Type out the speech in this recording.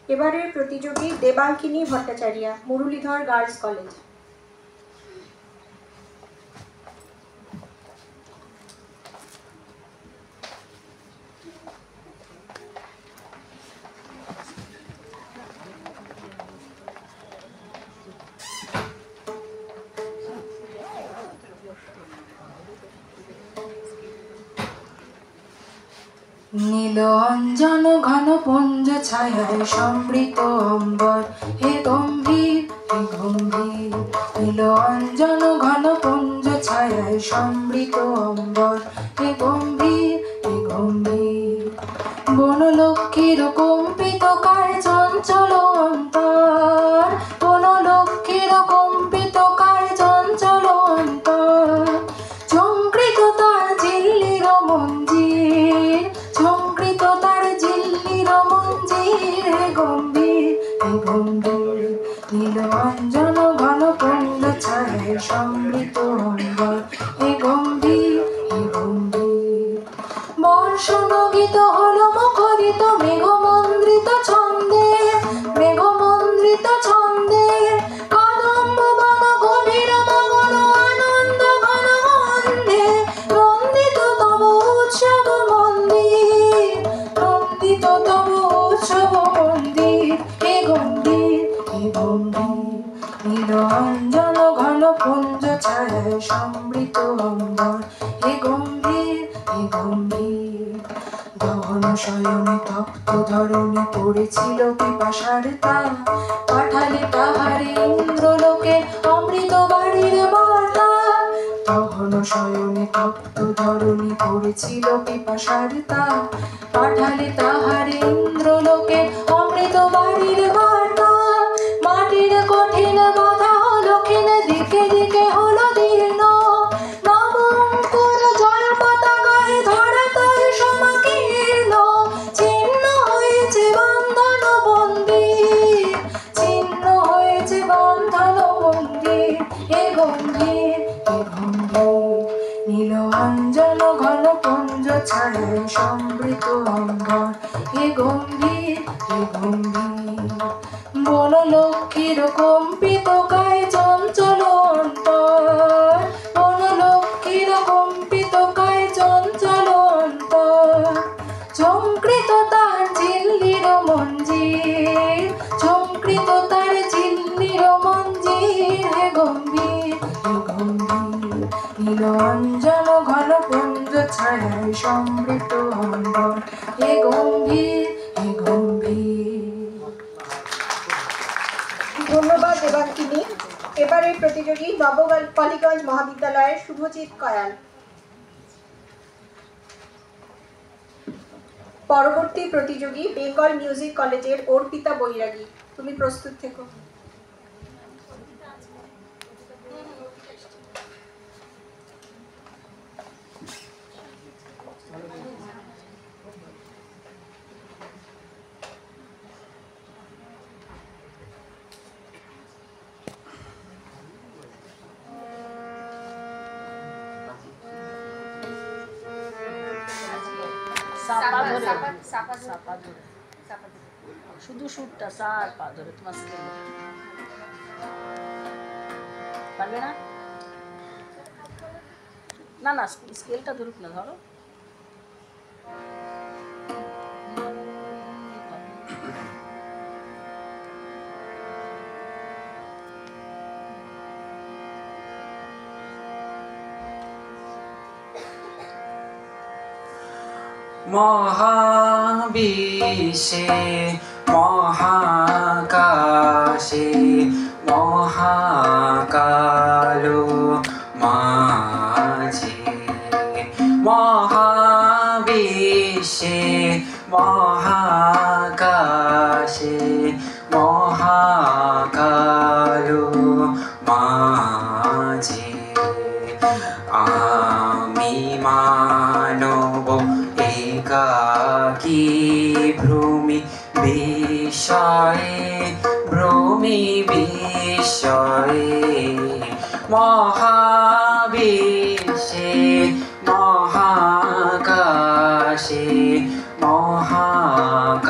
এবারের প্রতিযোগী দেবাঙ্কিনী Bhattacharya, Muralidhar girls college. নীল অঞ্জন ঘন পুঞ্জ ছায়ায় সমৃত অম্বর, হে গম্ভীর হে গম্ভীর। নীল অঞ্জন ঘন পুঞ্জ ছায়ায় সমৃত অম্বর, হে গম্ভীর হে গম্ভীর। বনলক্ষ্মীর কম্পিত কায় চঞ্চল অন্তর, বনলক্ষ্মীর কম্পিত কায় চঞ্চল অন্তর। ঝঙ্কৃত তার ঝিল্লির মঞ্জির, ঝঙ্কৃত তার ঝিল্লির মঞ্জির, হে গম্ভীর হে গম্ভীর। নীল অঞ্জন ঘন পুঞ্জ ছায়ায় সমৃত অম্বর, হে গম্ভীর হে গম্ভীর। বর্ষণগীত হলো মুখরিত মেঘমন্দ্রিত ছন্দে, মেঘমন্দ্রিত ছন্দে। কদম্ব বন গভীর মগন আনন্দ ঘন গন্ধে, নন্দিত তব উৎসব মন্দির, নন্দিত তব উৎসব মন্দির, হে গম্ভীর হে গম্ভীর। নীল অঞ্জন ঘন পুঞ্জ ছায়ায় সমৃত অম্বর, হে গম্ভীর হে গম্ভীর। গহন শয়নে তপ্ত ধরণী পড়েছিল পিপাসার তাপ, পাঠালে তাহারে ইন্দ্রলোকে অমৃত বাড়ির বার্তা। গহন শয়নে তপ্ত ধরণী পড়েছিল পিপাসার তাপ, পাঠালে তাহারে ইন্দ্রলোকে অমৃত বাড়ির বার্তা। মাটির কঠিন বাধা হলো ক্ষীণ, দিকে দিকে হলো দীর্ণ, নবঙ্কুর জয় পতাকায় ধরাতল সমাকীর্ণ। ছিন্ন হয়েছে বন্ধন বন্দির, ছিন্ন হয়েছে বন্ধন বন্দির, হে গম্ভীর হে গম্ভীর। নীল অঞ্জন ঘন পুঞ্জ ছায়ায় সমৃত অম্বর, হে গম্ভীর হে গম্ভীর। বনলক্ষ্মীর কম্পিত কায় চঞ্চল অন্তর, বনলক্ষ্মীর কম্পিত কায় চঞ্চল অন্তর। ঝঙ্কৃত তার ঝিল্লির মঞ্জির, ঝঙ্কৃত তার ঝিল্লির মঞ্জির, হে গম্ভীর হে গম্ভীর। নীল অঞ্জন ঘন পুঞ্জ ছায়ায় সমৃত অম্বর, হে গম্ভীর হে গম্ভীর। ধন্যবাদ দেবাঙ্কিনী। এবারের প্রতিযোগী নবপল্লীগঞ্জ মহাবিদ্যালয়ের শুভজিৎ কয়াল। পরবর্তী প্রতিযোগী বেঙ্গল মিউজিক কলেজের অর্পিতা বৈরাগী। তুমি প্রস্তুত থেকো। শুধু সুরটা সার পা ধরে তোমার স্কেল পারবে না? না না স্কেলটা ধরুক না, ধরো। মহাবিশ্বে মহাকাশে মহাকালো মাঝে, মহাবিশ্বে মহাকাশে মহাকালো মাঝে। আমি মানব একাকী ভ্রমি বিষয়ে, ভ্রমি বিষয়ে। মহাবিশ্বে মহাকাশে মহাকালো